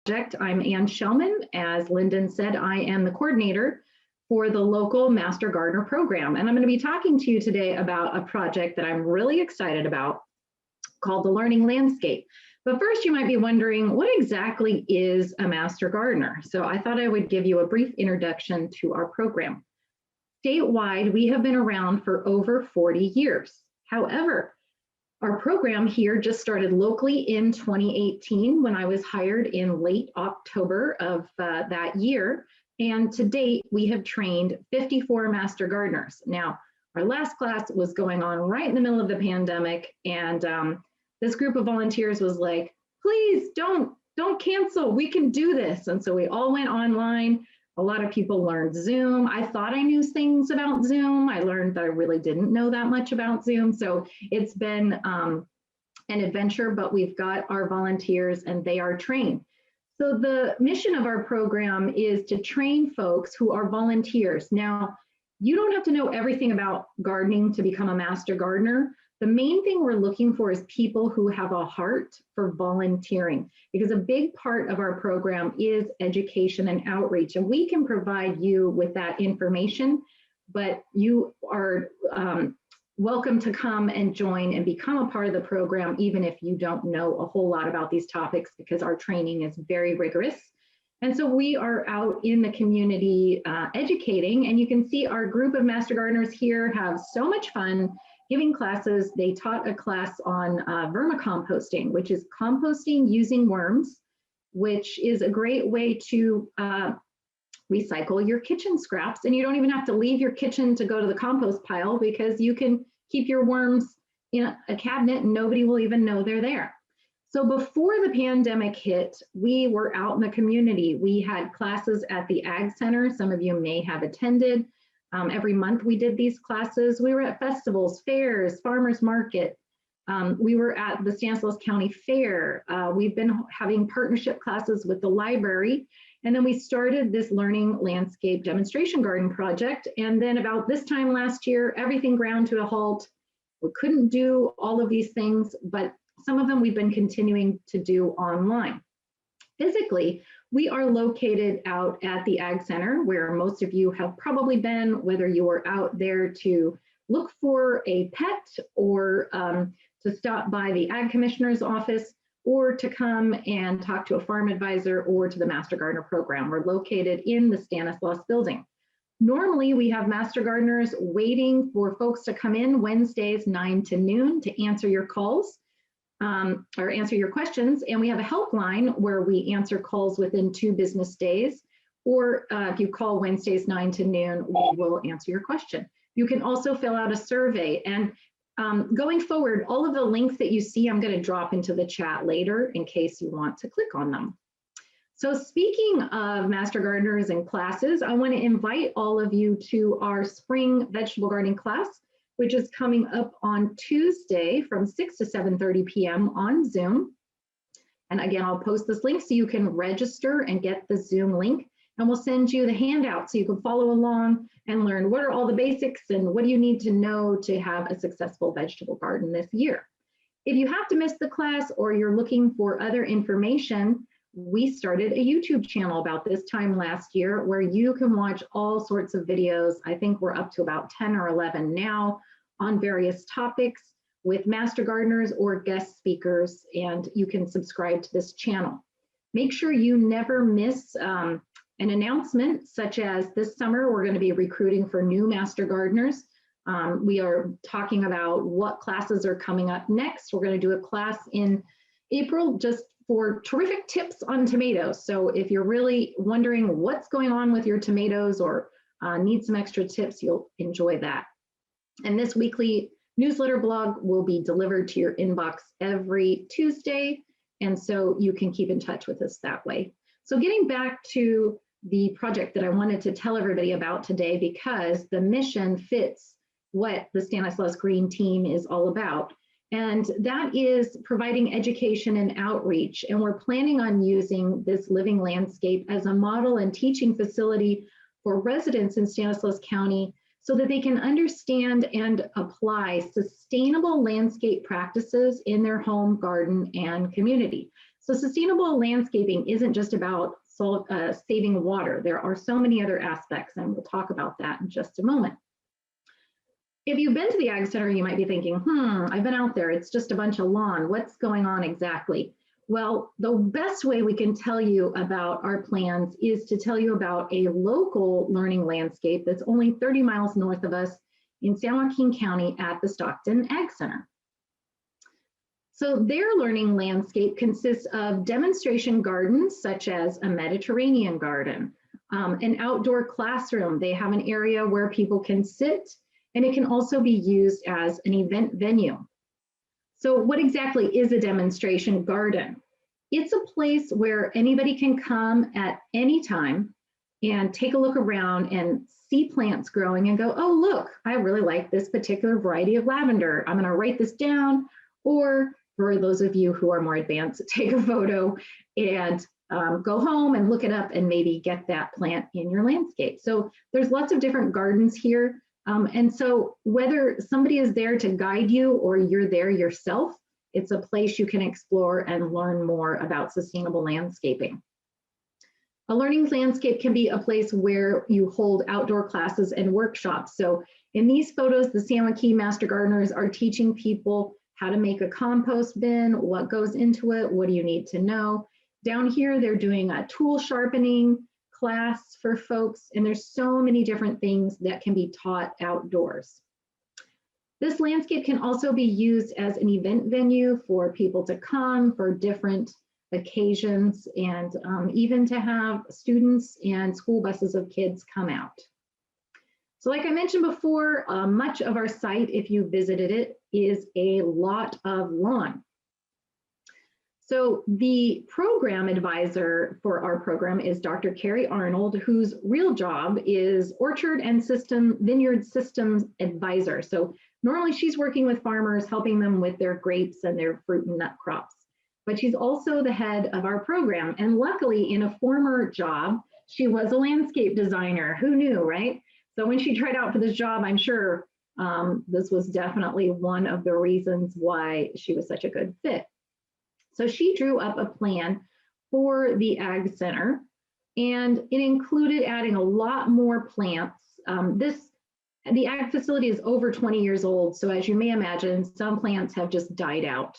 project. I'm Ann Shellman. As Lyndon said, I am the coordinator for the local Master Gardener program. And I'm going to be talking to you today about a project that I'm really excited about called the Learning Landscape. But first, you might be wondering, what exactly is a Master Gardener? So I thought I would give you a brief introduction to our program. Statewide, we have been around for over 40 years. However, our program here just started locally in 2018 when I was hired in late October of that year. And to date, we have trained 54 Master Gardeners. Now, our last class was going on right in the middle of the pandemic. And this group of volunteers was like, please don't cancel, we can do this. And so we all went online. A lot of people learned Zoom. I thought I knew things about Zoom. I learned that I really didn't know that much about Zoom. So it's been an adventure, but we've got our volunteers and they are trained. So the mission of our program is to train folks who are volunteers. Now, you don't have to know everything about gardening to become a Master Gardener. The main thing we're looking for is people who have a heart for volunteering, because a big part of our program is education and outreach, and we can provide you with that information, but you are welcome to come and join and become a part of the program, even if you don't know a whole lot about these topics, because our training is very rigorous. And so we are out in the community educating, and you can see our group of Master Gardeners here have so much fun giving classes. They taught a class on vermicomposting, which is composting using worms, which is a great way to recycle your kitchen scraps. And you don't even have to leave your kitchen to go to the compost pile, because you can keep your worms in a cabinet and nobody will even know they're there. So before the pandemic hit, we were out in the community. We had classes at the Ag Center. Some of you may have attended. Every month we did these classes. We were at festivals, fairs, farmers market. We were at the Stanislaus County Fair. We've been having partnership classes with the library. And then we started this Learning Landscape Demonstration Garden project. And then about this time last year, everything ground to a halt. We couldn't do all of these things, but some of them we've been continuing to do online. Physically, we are located out at the Ag Center, where most of you have probably been, whether you were out there to look for a pet or to stop by the Ag Commissioner's office, or to come and talk to a farm advisor or to the Master Gardener program. We're located in the Stanislaus building. Normally, we have Master Gardeners waiting for folks to come in Wednesdays 9 to noon to answer your calls. Or answer your questions, and we have a helpline where we answer calls within 2 business days, or if you call Wednesdays 9 to noon, we will answer your question. You can also fill out a survey, and going forward, all of the links that you see, I'm going to drop into the chat later in case you want to click on them. So speaking of Master Gardeners and classes, I want to invite all of you to our spring vegetable gardening class, which is coming up on Tuesday from 6 to 7:30 p.m. on Zoom. And again, I'll post this link so you can register and get the Zoom link. And we'll send you the handout so you can follow along and learn what are all the basics and what do you need to know to have a successful vegetable garden this year. If you have to miss the class or you're looking for other information, we started a YouTube channel about this time last year where you can watch all sorts of videos. I think we're up to about 10 or 11 now on various topics with Master Gardeners or guest speakers, and you can subscribe to this channel. Make sure you never miss an announcement, such as this summer, we're going to be recruiting for new Master Gardeners. We are talking about what classes are coming up next. We're going to do a class in April just for terrific tips on tomatoes. So if you're really wondering what's going on with your tomatoes or need some extra tips, you'll enjoy that. And this weekly newsletter blog will be delivered to your inbox every Tuesday. And so you can keep in touch with us that way. So getting back to the project that I wanted to tell everybody about today, because the mission fits what the Stanislaus Green Team is all about. And that is providing education and outreach. And we're planning on using this living landscape as a model and teaching facility for residents in Stanislaus County so that they can understand and apply sustainable landscape practices in their home, garden, and community. So sustainable landscaping isn't just about saving water. There are so many other aspects, and we'll talk about that in just a moment. If you've been to the Ag Center, you might be thinking, I've been out there, it's just a bunch of lawn. What's going on exactly? Well, the best way we can tell you about our plans is to tell you about a local learning landscape that's only 30 miles north of us in San Joaquin County at the Stockton Ag Center. So their learning landscape consists of demonstration gardens, such as a Mediterranean garden, an outdoor classroom. They have an area where people can sit, and it can also be used as an event venue. So what exactly is a demonstration garden? It's a place where anybody can come at any time and take a look around and see plants growing and go, oh, look, I really like this particular variety of lavender. I'm gonna write this down. Or for those of you who are more advanced, take a photo and go home and look it up and maybe get that plant in your landscape. So there's lots of different gardens here. And so whether somebody is there to guide you or you're there yourself, it's a place you can explore and learn more about sustainable landscaping. A learning landscape can be a place where you hold outdoor classes and workshops. So in these photos, the San Joaquin Master Gardeners are teaching people how to make a compost bin, what goes into it, what do you need to know. Down here, they're doing a tool sharpening class for folks, and there's so many different things that can be taught outdoors. This landscape can also be used as an event venue for people to come for different occasions, and even to have students and school buses of kids come out. So like I mentioned before, much of our site, if you visited it, is a lot of lawn. So the program advisor for our program is Dr. Carrie Arnold, whose real job is Orchard and Vineyard Systems Advisor. So normally she's working with farmers, helping them with their grapes and their fruit and nut crops. But she's also the head of our program. And luckily, in a former job, she was a landscape designer. Who knew, right? So when she tried out for this job, I'm sure this was definitely one of the reasons why she was such a good fit. So she drew up a plan for the Ag Center, and it included adding a lot more plants. The Ag facility is over 20 years old, so as you may imagine, some plants have just died out.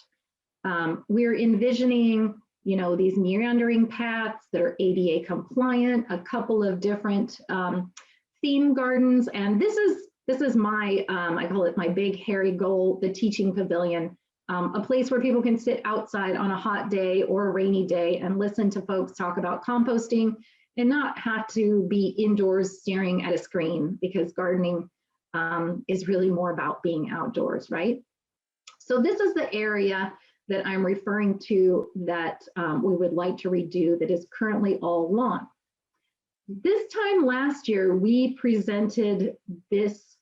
We're envisioning, these meandering paths that are ADA compliant, a couple of different theme gardens, and this is my, I call it my big hairy goal, the teaching pavilion. A place where people can sit outside on a hot day or a rainy day and listen to folks talk about composting and not have to be indoors staring at a screen, because gardening is really more about being outdoors, right? So this is the area that I'm referring to that we would like to redo that is currently all lawn. This time last year, we presented this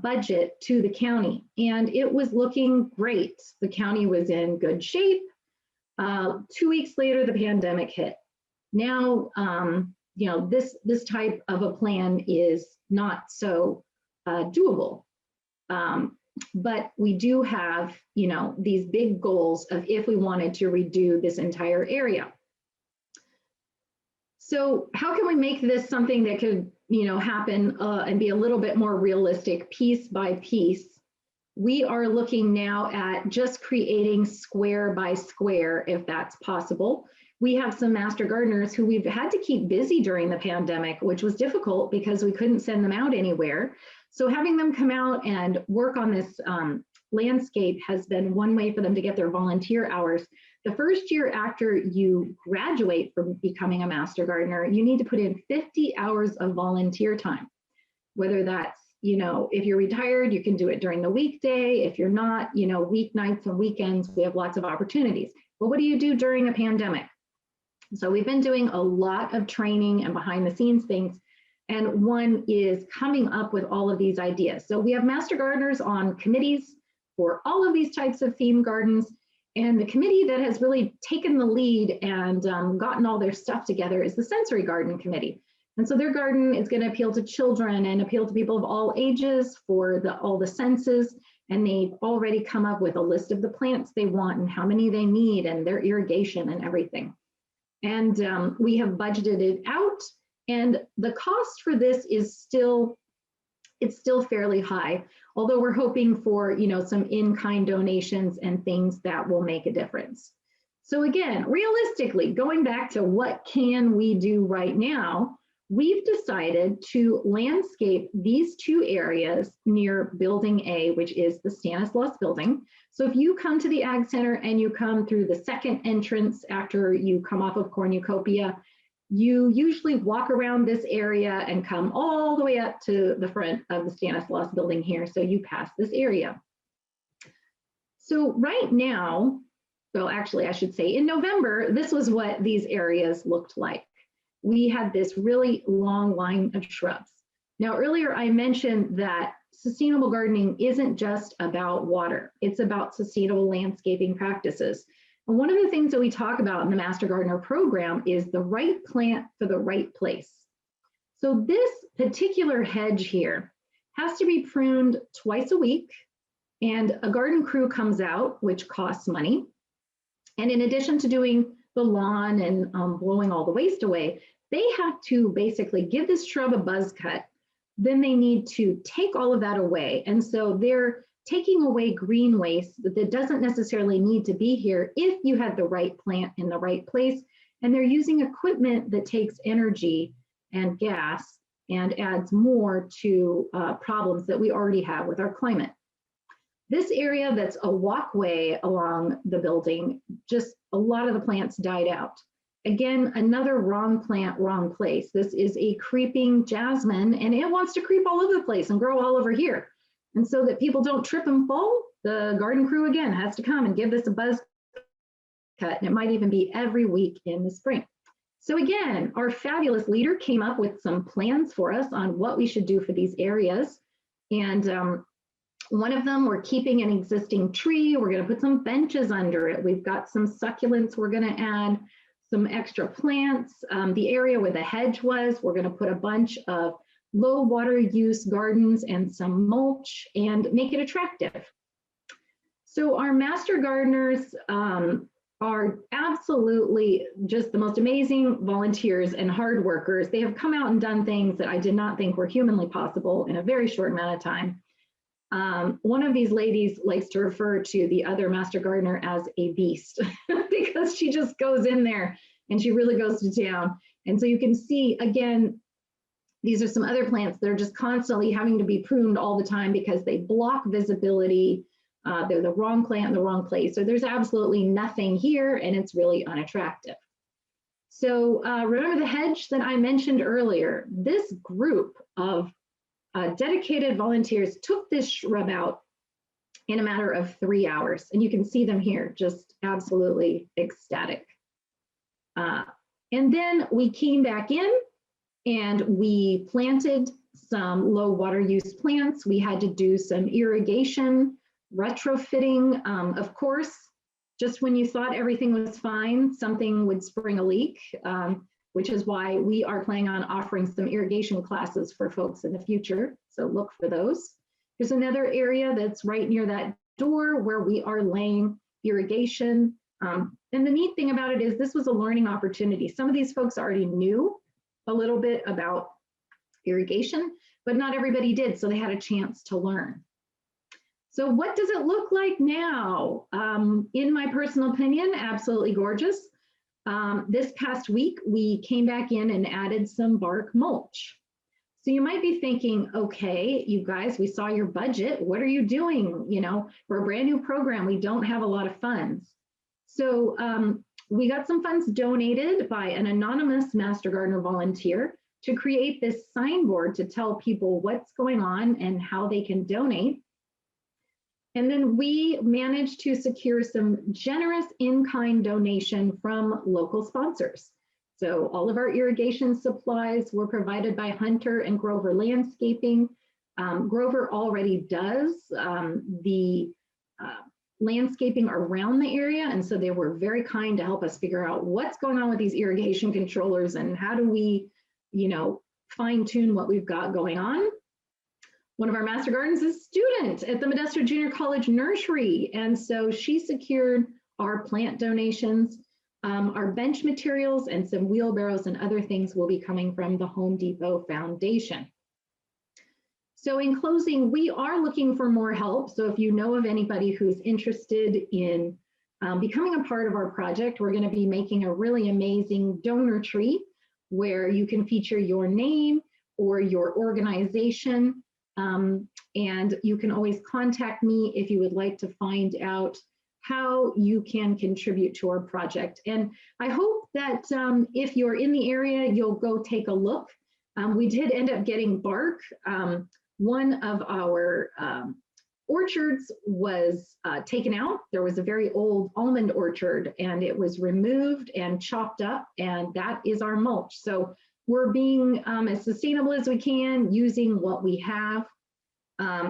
budget to the county, and it was looking great. The county was in good shape. 2 weeks later, the pandemic hit. Now, this type of a plan is not so doable. But we do have, these big goals of if we wanted to redo this entire area. So how can we make this something that could, happen and be a little bit more realistic piece by piece? We are looking now at just creating square by square, if that's possible. We have some master gardeners who we've had to keep busy during the pandemic, which was difficult because we couldn't send them out anywhere. So having them come out and work on this landscape has been one way for them to get their volunteer hours. The first year after you graduate from becoming a master gardener, you need to put in 50 hours of volunteer time. Whether that's, if you're retired, you can do it during the weekday. If you're not, weeknights and weekends, we have lots of opportunities. But what do you do during a pandemic? So we've been doing a lot of training and behind the scenes things. And one is coming up with all of these ideas. So we have master gardeners on committees for all of these types of theme gardens. And the committee that has really taken the lead and gotten all their stuff together is the Sensory Garden Committee. And so their garden is going to appeal to children and appeal to people of all ages for all the senses. and they've already come up with a list of the plants they want and how many they need and their irrigation and everything. And we have budgeted it out, and the cost for this is still fairly high, although we're hoping for, you know, some in-kind donations and things that will make a difference. So again, realistically, going back to what can we do right now, we've decided to landscape these two areas near Building A, which is the Stanislaus building. So if you come to the Ag Center and you come through the second entrance after you come off of Cornucopia, you usually walk around this area and come all the way up to the front of the Stanislaus building here. So you pass this area. So right now, well, actually, I should say in November, this was what these areas looked like. We had this really long line of shrubs. Now, earlier I mentioned that sustainable gardening isn't just about water. It's about sustainable landscaping practices. And one of the things that we talk about in the Master Gardener program is the right plant for the right place. So this particular hedge here has to be pruned twice a week, and a garden crew comes out, which costs money. And in addition to doing the lawn and blowing all the waste away, they have to basically give this shrub a buzz cut. Then they need to take all of that away. And so they're taking away green waste that doesn't necessarily need to be here if you had the right plant in the right place. And they're using equipment that takes energy and gas and adds more to problems that we already have with our climate. This area that's a walkway along the building, just a lot of the plants died out. Again, another wrong plant, wrong place. This is a creeping jasmine, and it wants to creep all over the place and grow all over here. And so that people don't trip and fall, the garden crew again has to come and give this a buzz cut, and it might even be every week in the spring. So again, our fabulous leader came up with some plans for us on what we should do for these areas. And one of them, we're keeping an existing tree. We're going to put some benches under it. We've got some succulents we're going to add, some extra plants. The area where the hedge was, we're going to put a bunch of low water use gardens and some mulch and make it attractive. So our master gardeners are absolutely just the most amazing volunteers and hard workers. They have come out and done things that I did not think were humanly possible in a very short amount of time. One of these ladies likes to refer to the other master gardener as a beast because she just goes in there and she really goes to town. And so you can see, again, these are some other plants that are just constantly having to be pruned all the time because they block visibility. They're the wrong plant in the wrong place. So there's absolutely nothing here, and it's really unattractive. So remember the hedge that I mentioned earlier? This group of dedicated volunteers took this shrub out in a matter of 3 hours, and you can see them here, just absolutely ecstatic. And then we came back in and we planted some low water use plants. We had to do some irrigation, retrofitting. Of course, just when you thought everything was fine, something would spring a leak, which is why we are planning on offering some irrigation classes for folks in the future. So look for those. There's another area that's right near that door where we are laying irrigation. And the neat thing about it is this was a learning opportunity. Some of these folks already knew a little bit about irrigation, but not everybody did, so they had a chance to learn. So what does it look like now? In my personal opinion, absolutely gorgeous. This past week, we came back in and added some bark mulch. So you might be thinking, okay, you guys, we saw your budget. What are you doing? You know, for a brand new program, we don't have a lot of funds. So we got some funds donated by an anonymous Master Gardener volunteer to create this signboard to tell people what's going on and how they can donate. And then we managed to secure some generous in-kind donation from local sponsors. So all of our irrigation supplies were provided by Hunter and Grover Landscaping. Grover already does the landscaping around the area, and so they were very kind to help us figure out what's going on with these irrigation controllers and how do we, you know, fine tune what we've got going on. one of our Master Gardens is a student at the Modesto Junior College Nursery. And so she secured our plant donations. Our bench materials and some wheelbarrows and other things will be coming from the Home Depot Foundation. So in closing, we are looking for more help. So if you know of anybody who's interested in becoming a part of our project, we're going to be making a really amazing donor tree where you can feature your name or your organization. And you can always contact me if you would like to find out how you can contribute to our project. And I hope that if you're in the area, you'll go take a look. We did end up getting bark. One of our orchards was taken out. There was a very old almond orchard and it was removed and chopped up, and that is our mulch. So we're being as sustainable as we can using what we have.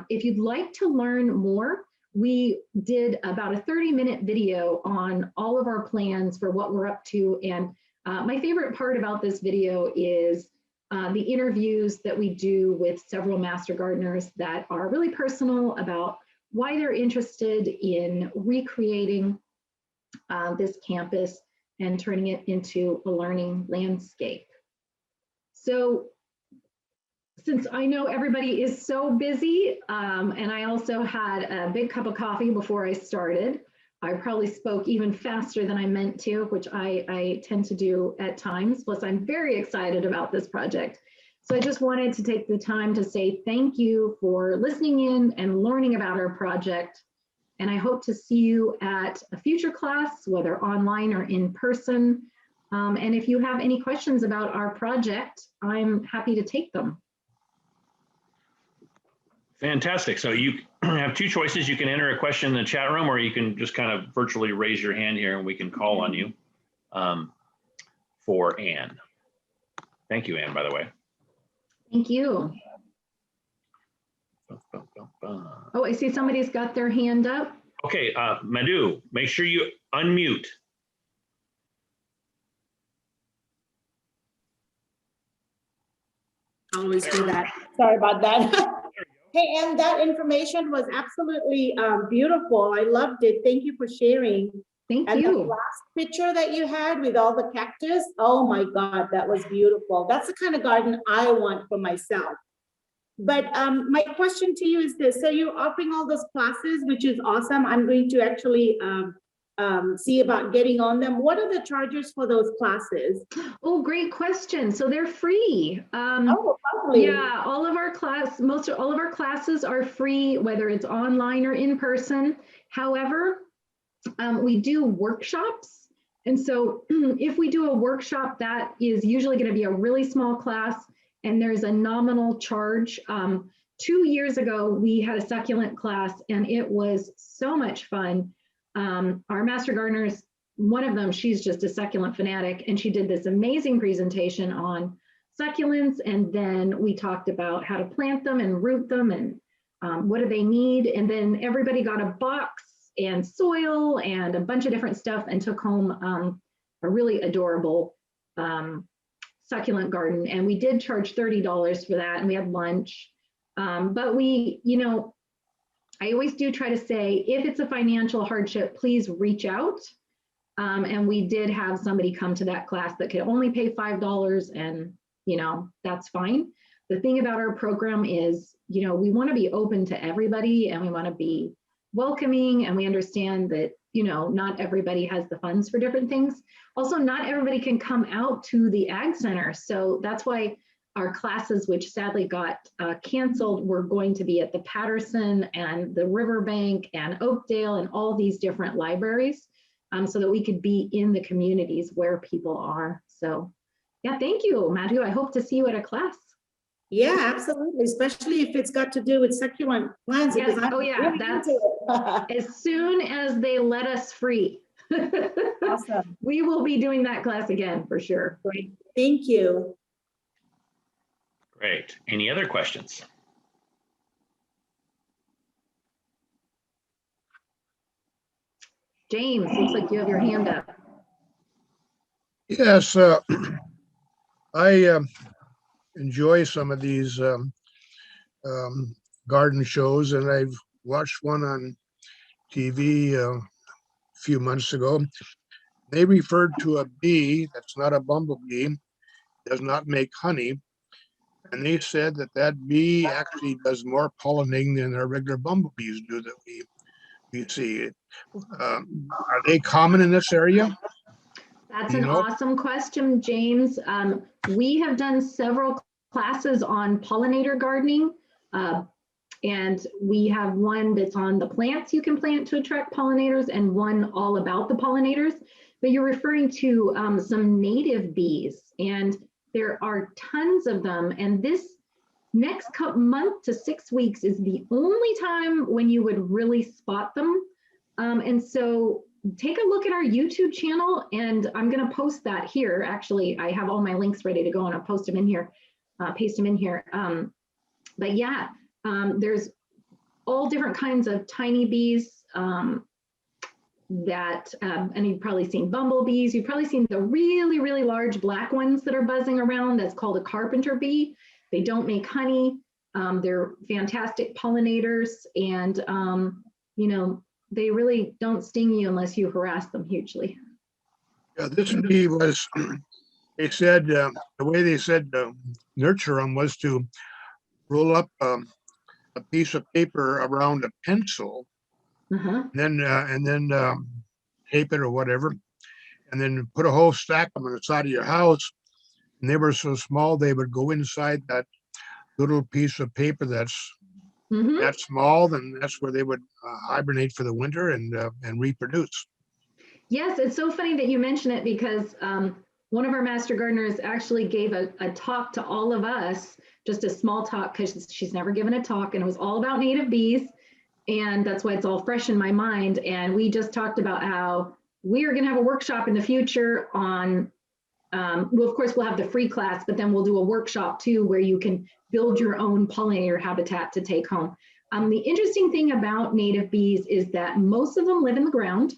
If you'd like to learn more, we did about a 30-minute video on all of our plans for what we're up to. And my favorite part about this video is the interviews that we do with several Master Gardeners that are really personal about why they're interested in recreating this campus and turning it into a learning landscape. So since I know everybody is so busy, and I also had a big cup of coffee before I started, I probably spoke even faster than I meant to, which I tend to do at times. Plus, I'm very excited about this project. So I just wanted to take the time to say thank you for listening in and learning about our project. And I hope to see you at a future class, whether online or in person. And if you have any questions about our project, I'm happy to take them. Fantastic. So you have two choices. You can enter a question in the chat room, or you can just kind of virtually raise your hand here and we can call on you for Anne. Thank you, Anne, by the way. Thank you. Oh, I see somebody's got their hand up. Okay, Madhu, make sure you unmute. I always do that. Sorry about that. Hey, and that information was absolutely beautiful. I loved it. Thank you for sharing. Thank and you. And the last picture that you had with all the cactus, oh my God, that was beautiful. That's the kind of garden I want for myself. But my question to you is this. So you're offering all those classes, which is awesome. I'm going to actually see about getting on them. What are the charges for those classes? Oh, great question. So they're free. Oh, lovely. Yeah, all of our classes are free, whether it's online or in person. However, we do workshops. And so if we do a workshop, that is usually going to be a really small class, and there's a nominal charge. 2 years ago, we had a succulent class, and it was so much fun. Our Master Gardeners, one of them, she's just a succulent fanatic, and she did this amazing presentation on succulents, and then we talked about how to plant them and root them and what do they need, and then everybody got a box and soil and a bunch of different stuff and took home a really adorable succulent garden. And we did charge $30 for that, and we had lunch. But we, you know, I always do try to say, if it's a financial hardship, please reach out. And we did have somebody come to that class that could only pay $5, and, you know, that's fine. The thing about our program is, you know, we want to be open to everybody, and we want to be welcoming, and we understand that, you know, not everybody has the funds for different things. Also, not everybody can come out to the Ag Center. So that's why our classes, which sadly got canceled, were going to be at the Patterson and the Riverbank and Oakdale and all these different libraries, so that we could be in the communities where people are. So yeah, thank you, Madhu. I hope to see you at a class. Yeah, absolutely. Especially if it's got to do with succulent plants. Yes. Oh yeah, really that's as soon as they let us free. Awesome. We will be doing that class again for sure. Great. Thank you. Great. Any other questions? James, looks like you have your hand up. Yes, I enjoy some of these garden shows, and I've watched one on TV a few months ago. They referred to a bee that's not a bumblebee, does not make honey, and they said that that bee actually does more pollinating than our regular bumblebees do that we see. Are they common in this area? That's You an know? awesome question, James. We have done several classes on pollinator gardening. And we have one that's on the plants you can plant to attract pollinators and one all about the pollinators. But you're referring to some native bees, and there are tons of them. And this next month to 6 weeks is the only time when you would really spot them. And so take a look at our YouTube channel, and I'm going to post that here. Actually, I have all my links ready to go, and I'll post them in here, paste them in here. But yeah, there's all different kinds of tiny bees and you've probably seen bumblebees. You've probably seen the really, really large black ones that are buzzing around. That's called a carpenter bee. They don't make honey. They're fantastic pollinators, and you know, they really don't sting you unless you harass them hugely. Yeah, this bee was, they said, the way they said nurture them was to roll up a piece of paper around a pencil, and then tape it or whatever, and then put a whole stack of them on the side of your house. And they were so small, they would go inside that little piece of paper that's that small, then that's where they would hibernate for the winter and reproduce. Yes, it's so funny that you mention it, because one of our master gardeners actually gave a talk to all of us, just a small talk, because she's never given a talk, and it was all about native bees. And that's why it's all fresh in my mind. And we just talked about how we are going to have a workshop in the future on, well, of course, we'll have the free class, but then we'll do a workshop too, where you can build your own pollinator habitat to take home. The interesting thing about native bees is that most of them live in the ground.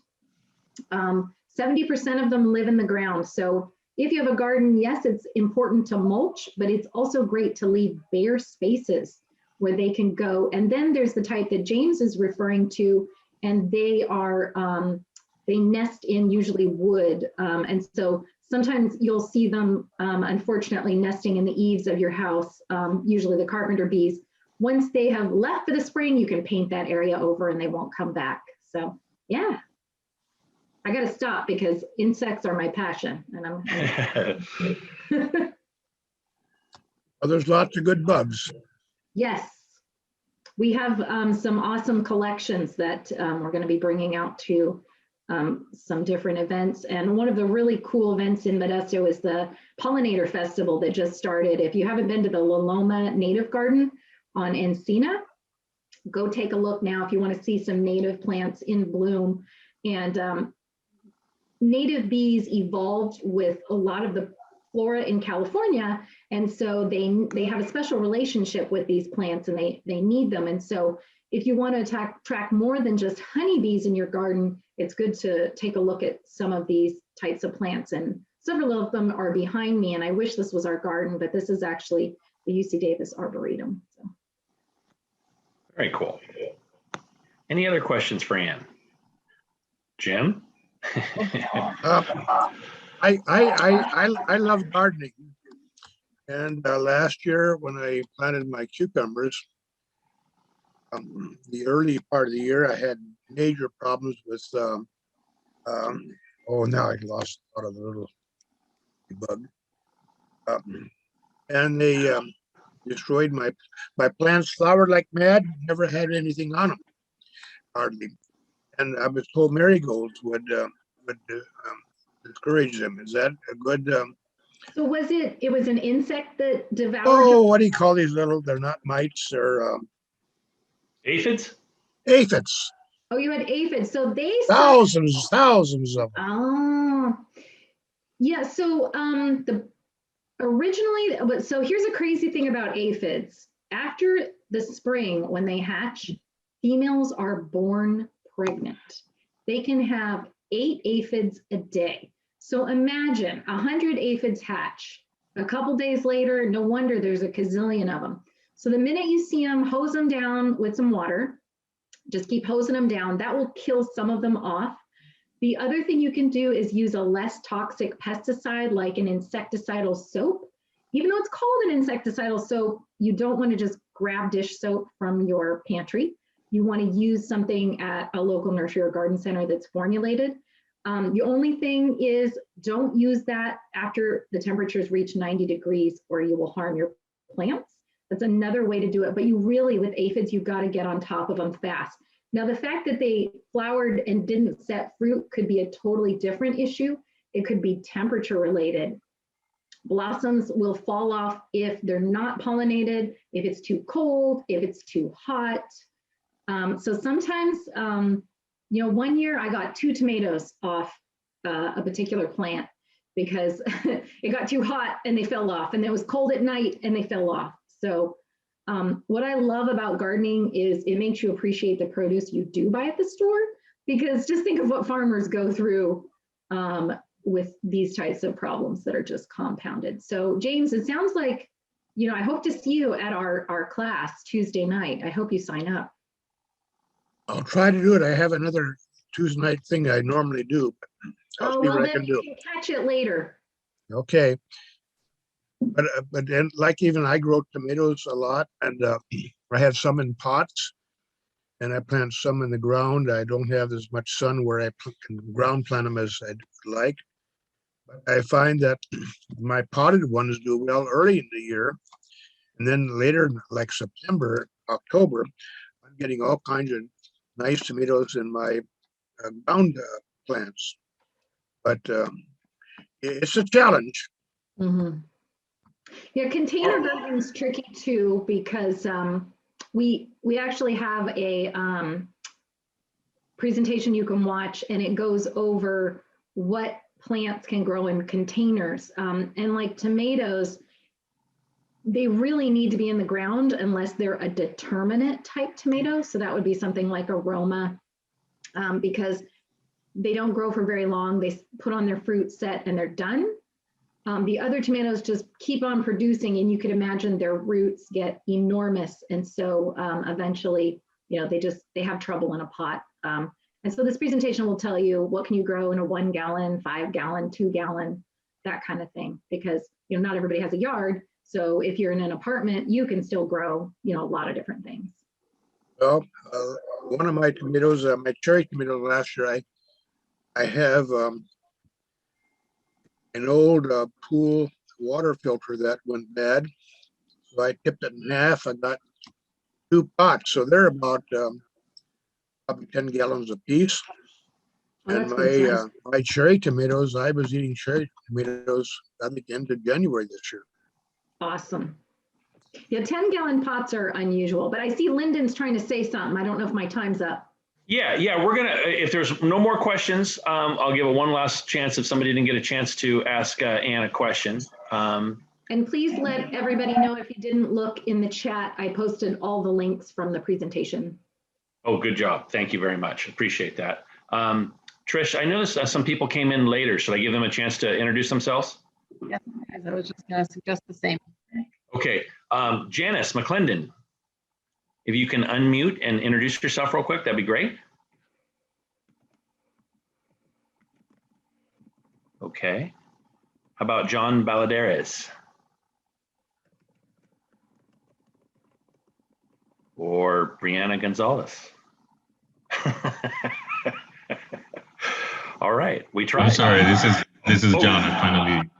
70% of them live in the ground. So if you have a garden, yes, it's important to mulch, but it's also great to leave bare spaces where they can go. And then there's the type that James is referring to, and they are, they nest in usually wood. And so sometimes you'll see them, unfortunately, nesting in the eaves of your house, usually the carpenter bees. Once they have left for the spring, you can paint that area over and they won't come back. So yeah, I got to stop because insects are my passion. And Well, there's lots of good bugs. Yes, we have some awesome collections that we're going to be bringing out to some different events. And one of the really cool events in Modesto is the Pollinator Festival that just started. If you haven't been to the La Loma Native Garden on Encina, go take a look now if you want to see some native plants in bloom. And native bees evolved with a lot of the flora in California, and so they have a special relationship with these plants, and they need them. And so if you want to attract more than just honeybees in your garden, it's good to take a look at some of these types of plants. And several of them are behind me, and I wish this was our garden, but this is actually the UC Davis Arboretum. So. Very cool. Any other questions for Ann? Jim? I love gardening, and last year when I planted my cucumbers, the early part of the year I had major problems with oh, now I lost out of the little bug, and they destroyed my plants. Flowered like mad, never had anything on them hardly, and I was told marigolds would discourage them. Is that a good? So was it was an insect that devoured? Oh, what do you call these little? They're not mites. They're Aphids? aphids. Oh, you had aphids. So they Thousands of them. Oh, yeah. So originally, so here's a crazy thing about aphids. After the spring, when they hatch, females are born pregnant. They can have 8 aphids a day. So imagine 100 aphids hatch. A couple days later, no wonder there's a gazillion of them. So the minute you see them, hose them down with some water. Just keep hosing them down. That will kill some of them off. The other thing you can do is use a less toxic pesticide like an insecticidal soap. Even though it's called an insecticidal soap, you don't want to just grab dish soap from your pantry. You want to use something at a local nursery or garden center that's formulated. The only thing is don't use that after the temperatures reach 90 degrees or you will harm your plants. That's another way to do it. But you really, with aphids, you've got to get on top of them fast. Now, the fact that they flowered and didn't set fruit could be a totally different issue. It could be temperature related. Blossoms will fall off if they're not pollinated, if it's too cold, if it's too hot. So sometimes, you know, one year I got 2 tomatoes off a particular plant because it got too hot and they fell off, and it was cold at night and they fell off. So what I love about gardening is it makes you appreciate the produce you do buy at the store, because just think of what farmers go through with these types of problems that are just compounded. So James, it sounds like, you know, I hope to see you at our class Tuesday night. I hope you sign up. I'll try to do it. I have another Tuesday night thing I normally do. But I'll see well, what I then can you do. can catch it later. Okay. But then, like, even I grow tomatoes a lot, and I have some in pots, and I plant some in the ground. I don't have as much sun where I can ground plant them as I'd like. But I find that my potted ones do well early in the year, and then later, like September, October, I'm getting all kinds of nice tomatoes in my ground plants. But it's a challenge. Mm-hmm. Yeah, container gardening's tricky too, because we actually have a presentation you can watch, and it goes over what plants can grow in containers. And like tomatoes, they really need to be in the ground unless they're a determinate type tomato. So that would be something like aroma, because they don't grow for very long. They put on their fruit set and they're done. The other tomatoes just keep on producing, and you could imagine their roots get enormous. And so eventually, you know, they have trouble in a pot. And so this presentation will tell you what can you grow in a 1 gallon, 5 gallon, 2 gallon, that kind of thing, because, you know, not everybody has a yard. So if you're in an apartment, you can still grow, you know, a lot of different things. Well, one of my tomatoes, my cherry tomatoes last year, I have an old pool water filter that went bad. So I tipped it in half. I got 2 pots. So they're about probably 10 gallons apiece. Oh, And that's good. my cherry tomatoes, I was eating cherry tomatoes at the end of January this year. Awesome. Yeah, 10-gallon pots are unusual, but I see Lyndon's trying to say something. I don't know if my time's up. Yeah, we're gonna, if there's no more questions, I'll give it one last chance if somebody didn't get a chance to ask Ann a question. And please let everybody know, if you didn't look in the chat, I posted all the links from the presentation. Oh, good job. Thank you very much. Appreciate that. Trish, I noticed some people came in later. Should I give them a chance to introduce themselves? Yes, guys, I was just going to suggest the same. Okay, Janice McClendon, if you can unmute and introduce yourself real quick, that'd be great. Okay, how about John Baladeres? Or Brianna Gonzalez? All right, we tried. I'm sorry, this is John. I finally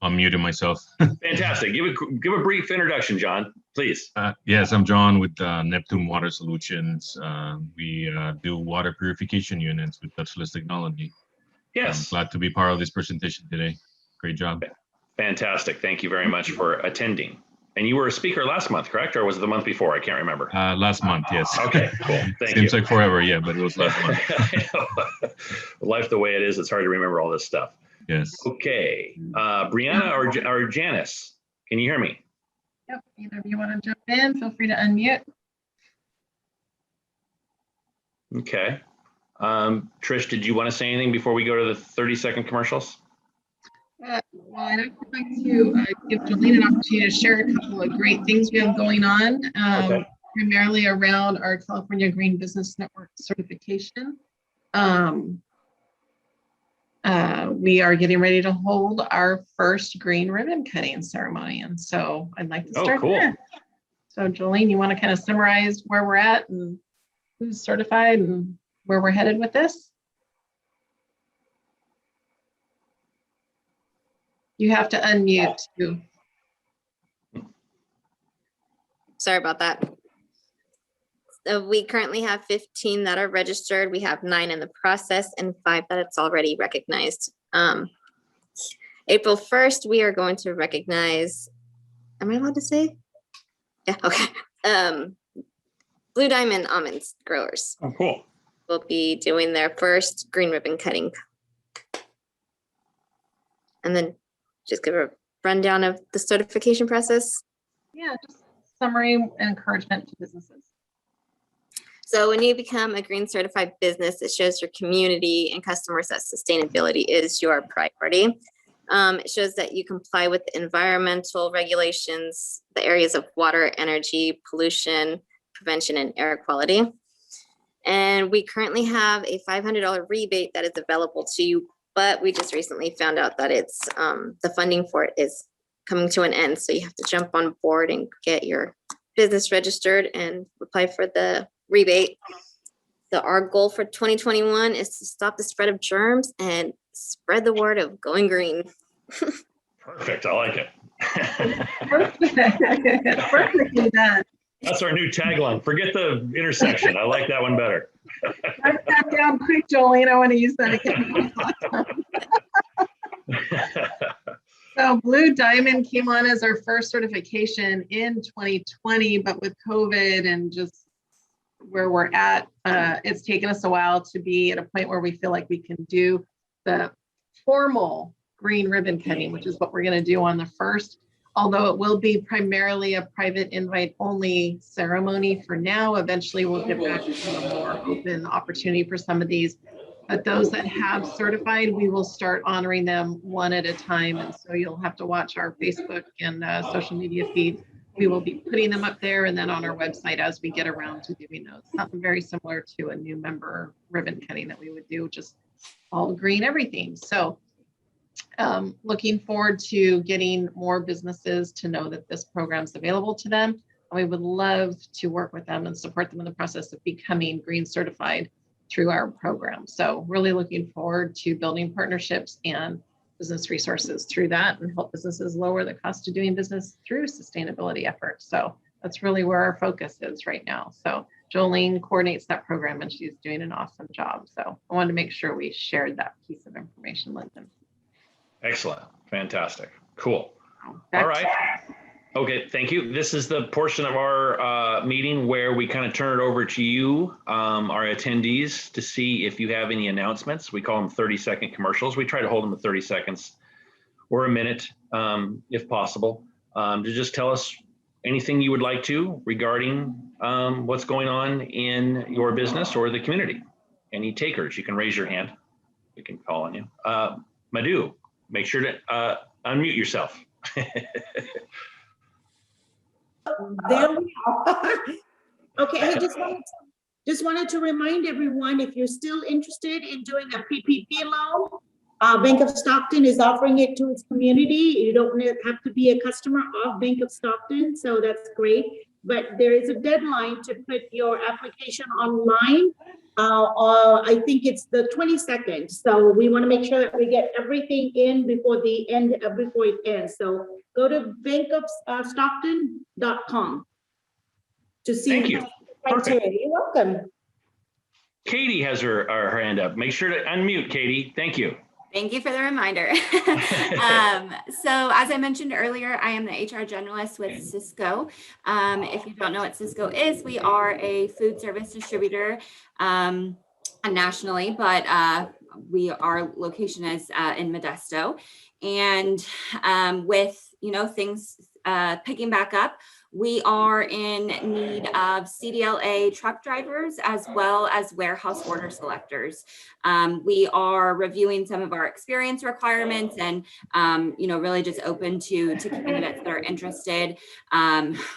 unmuted myself. Fantastic. Give a brief introduction, John, please. Yes, I'm John with Neptune Water Solutions. We do water purification units with touchless technology. Yes. I'm glad to be part of this presentation today. Great job. Fantastic. Thank you very much for attending. And you were a speaker last month, correct? Or was it the month before? I can't remember. Last month, yes. Okay, cool. Thank you. Seems like forever, yeah, but it was last month. Life the way it is, it's hard to remember all this stuff. Yes. Okay, Brianna or Janice, can you hear me? Yep, either of you want to jump in, feel free to unmute. Okay. Trish, did you want to say anything before we go to the 30-second commercials? Well, I'd like to give Jolene an opportunity to share a couple of great things we have going on, Okay. primarily around our California Green Business Network certification. We are getting ready to hold our first green ribbon cutting ceremony, and so I'd like to Oh, start cool. there. So Jolene, you want to kind of summarize where we're at and who's certified and where we're headed with this? You have to unmute too. Sorry about that. So we currently have 15 that are registered. We have 9 in the process and 5 that it's already recognized. April 1st, we are going to recognize, am I allowed to say? Yeah, okay. Blue Diamond Almonds growers Oh, cool. will be doing their first green ribbon cutting. And then just give a rundown of the certification process. Yeah, just summary and encouragement to businesses. So when you become a green certified business, it shows your community and customers that sustainability is your priority. It shows that you comply with the environmental regulations, the areas of water, energy, pollution, prevention, and air quality. And we currently have a $500 rebate that is available to you, but we just recently found out that it's the funding for it is coming to an end. So you have to jump on board and get your business registered and apply for the rebate. So our goal for 2021 is to stop the spread of germs and spread the word of going green. Perfect. I like it. Perfect. Perfectly done. That's our new tagline. Forget the intersection. I like that one better. Write that down quick, Jolene. I want to use that again. So Blue Diamond came on as our first certification in 2020, but with COVID and just where we're at, it's taken us a while to be at a point where we feel like we can do the formal green ribbon cutting, which is what we're going to do on the first, although it will be primarily a private invite only ceremony for now. Eventually we'll get back to a more open opportunity for some of these, but those that have certified, we will start honoring them one at a time. And so you'll have to watch our Facebook and social media feed. We will be putting them up there and then on our website as we get around to doing those. Something very similar to a new member ribbon cutting that we would do, just all green everything. So looking forward to getting more businesses to know that this program is available to them. We would love to work with them and support them in the process of becoming green certified through our program. So really looking forward to building partnerships and business resources through that and help businesses lower the cost of doing business through sustainability efforts. So that's really where our focus is right now. So Jolene coordinates that program and she's doing an awesome job. So I wanted to make sure we shared that piece of information, Lyndon. Excellent. Fantastic. Cool. Back All right. Okay. Thank you. This is the portion of our meeting where we kind of turn it over to you, our attendees, to see if you have any announcements. We call them 30-second commercials. We try to hold them to 30 seconds or a minute, if possible, to just tell us anything you would like to regarding what's going on in your business or the community. Any takers, you can raise your hand. We can call on you. Madhu, make sure to unmute yourself. There we are. Okay, I just wanted to remind everyone, if you're still interested in doing a PPP loan, Bank of Stockton is offering it to its community. You don't have to be a customer of Bank of Stockton, so that's great. But there is a deadline to put your application online. I think it's the 22nd. So we want to make sure that we get everything in before the end, before it ends. So go to bankofstockton.com to see. Thank you. Criteria. You're welcome. Katie has her hand up. Make sure to unmute, Katie. Thank you. Thank you for the reminder. So as I mentioned earlier, I am the HR generalist with Cisco. If you don't know what Cisco is, we are a food service distributor nationally, but our location is in Modesto. And with things picking back up, We are in need of CDLA truck drivers as well as warehouse order selectors. We are reviewing some of our experience requirements and, really just open to candidates that are interested.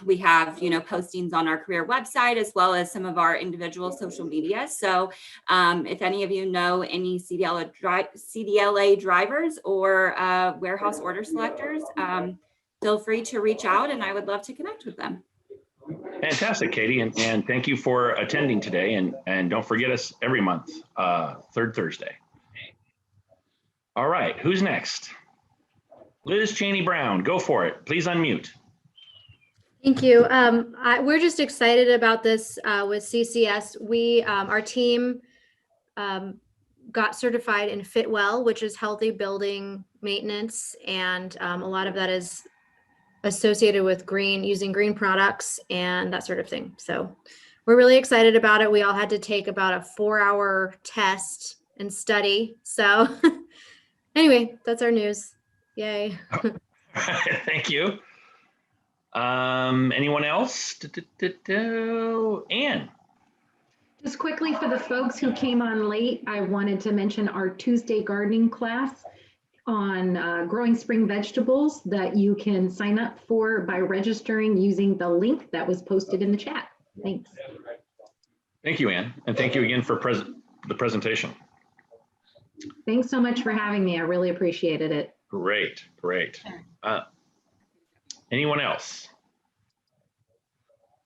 We have, postings on our career website as well as some of our individual social media. So if any of you know any CDLA drivers or warehouse order selectors, feel free to reach out and I would love to connect with them. Fantastic, Katie, and thank you for attending today. And don't forget us every month, third Thursday. All right, who's next? Liz Cheney Brown, go for it. Please unmute. Thank you. We're just excited about this with CCS. Our team got certified in Fitwell, which is healthy building maintenance, and a lot of that is associated with using green products and that sort of thing. So we're really excited about it. We all had to take about a 4-hour test and study. So anyway, that's our news. Yay. Thank you. Anyone else? Anne. Just quickly for the folks who came on late, I wanted to mention our Tuesday gardening class on growing spring vegetables that you can sign up for by registering using the link that was posted in the chat. Thanks. Thank you, Anne. And thank you again for the presentation. Thanks so much for having me. I really appreciated it. Great, great. Anyone else?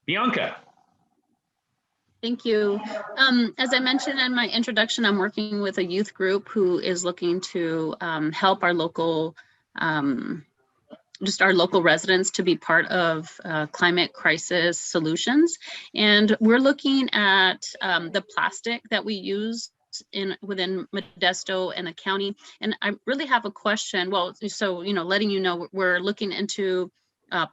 Bianca. Thank you. As I mentioned in my introduction, I'm working with a youth group who is looking to help our local, our local residents to be part of climate crisis solutions. And we're looking at the plastic that we use within Modesto and the county. And I really have a question. Well, so, letting you know, we're looking into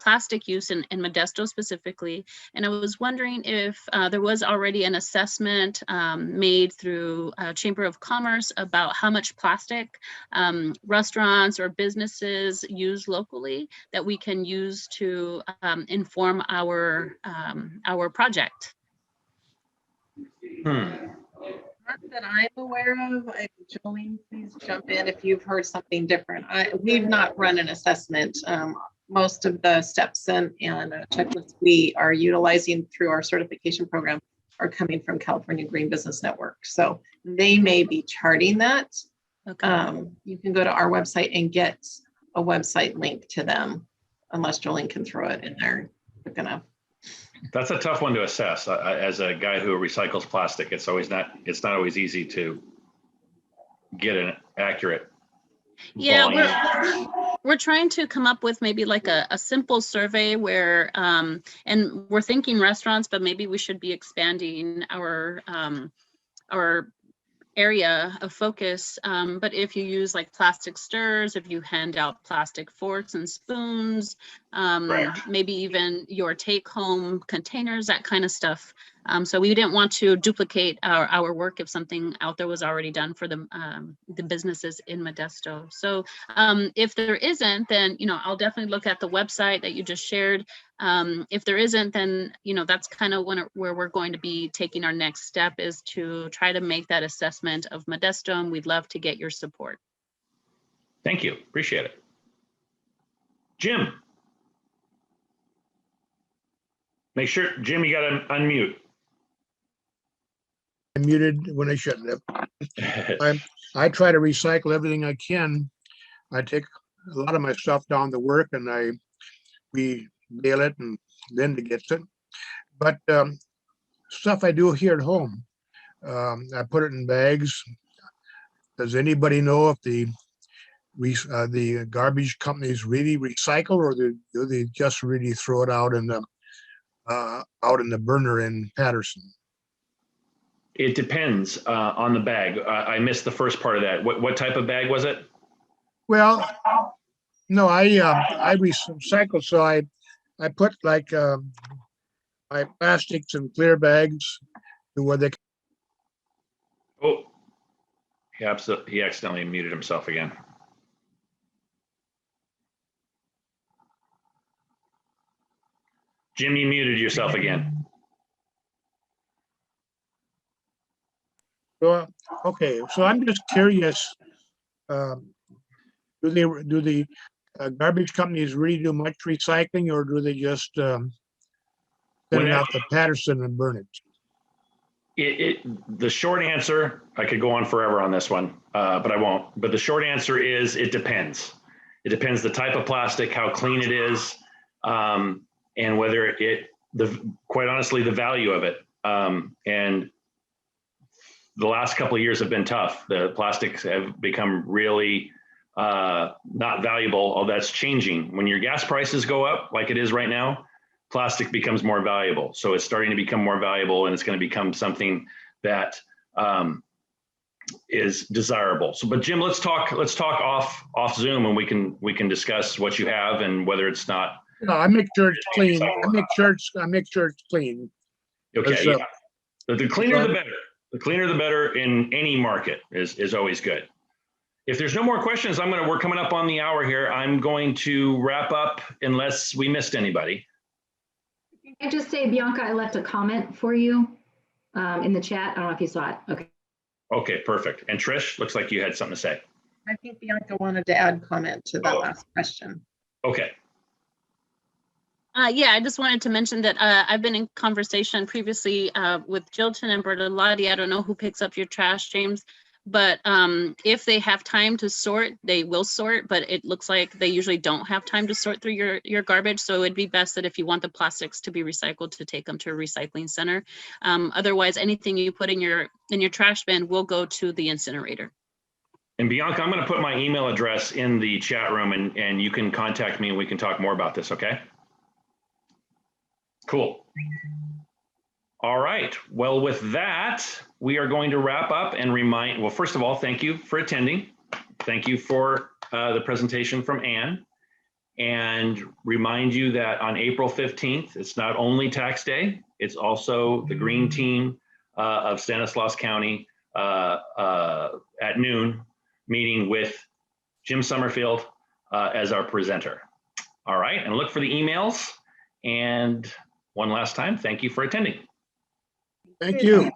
plastic use in Modesto specifically. And I was wondering if there was already an assessment made through Chamber of Commerce about how much plastic restaurants or businesses use locally that we can use to inform our project. Not that I'm aware of. Jolene, please jump in if you've heard something different. We've not run an assessment. Most of the steps and checklists we are utilizing through our certification program are coming from California Green Business Network. So they may be charting that. Okay. You can go to our website and get a website link to them, unless Jolene can throw it in there quick enough. That's a tough one to assess. As a guy who recycles plastic, it's not always easy to get an accurate. Yeah, we're trying to come up with maybe like a simple survey where, and we're thinking restaurants, but maybe we should be expanding our area of focus. But if you use like plastic stirrers, if you hand out plastic forks and spoons, Right. maybe even your take-home containers, that kind of stuff. So we didn't want to duplicate our work if something out there was already done for the businesses in Modesto. So if there isn't, then I'll definitely look at the website that you just shared. If there isn't, then that's kind of where we're going to be taking our next step, is to try to make that assessment of Modesto, and we'd love to get your support. Thank you. Appreciate it. Jim. Make sure, Jim, you got to unmute. I muted when I shouldn't have. I try to recycle everything I can. I take a lot of my stuff down to work and we bale it and Linda gets it. But stuff I do here at home, I put it in bags. Does anybody know if the garbage companies really recycle, or do they just really throw it out in the burner in Patterson? It depends on the bag. I missed the first part of that. What type of bag was it? Well, no, I recycle, so I put like my plastics in clear bags to where they. Oh, he accidentally muted himself again. Jim, you muted yourself again. So, okay, so I'm just curious, do the garbage companies really do much recycling, or do they just send it out to Patterson and burn it? The short answer, I could go on forever on this one, but I won't. But the short answer is it depends. It depends the type of plastic, how clean it is, and whether quite honestly, the value of it. And the last couple of years have been tough. The plastics have become really not valuable. Oh, that's changing. When your gas prices go up like it is right now, plastic becomes more valuable. So it's starting to become more valuable, and it's going to become something that is desirable. So, but Jim, let's talk off Zoom, and we can discuss what you have and whether it's not. No, I make sure it's clean. I make sure it's clean. Okay. Yeah. The cleaner the better. The cleaner the better in any market is always good. If there's no more questions, we're coming up on the hour here. I'm going to wrap up unless we missed anybody. I just say, Bianca, I left a comment for you in the chat. I don't know if you saw it. Okay. Okay, perfect. And Trish, looks like you had something to say. I think Bianca wanted to add comment to that last question. Okay. Yeah, I just wanted to mention that I've been in conversation previously with Jilton and Bertolotti. I don't know who picks up your trash, James, but if they have time to sort, they will sort, but it looks like they usually don't have time to sort through your garbage. So it'd be best that if you want the plastics to be recycled, to take them to a recycling center. Otherwise, anything you put in your trash bin will go to the incinerator. And Bianca, I'm going to put my email address in the chat room, and you can contact me and we can talk more about this, okay? Cool. All right. Well, with that, we are going to wrap up and well, first of all, thank you for attending. Thank you for the presentation from Ann, and remind you that on April 15th, it's not only tax day, it's also the Green Team of Stanislaus County at noon, meeting with Jim Summerfield as our presenter. All right. And look for the emails. And one last time, thank you for attending. Thank you.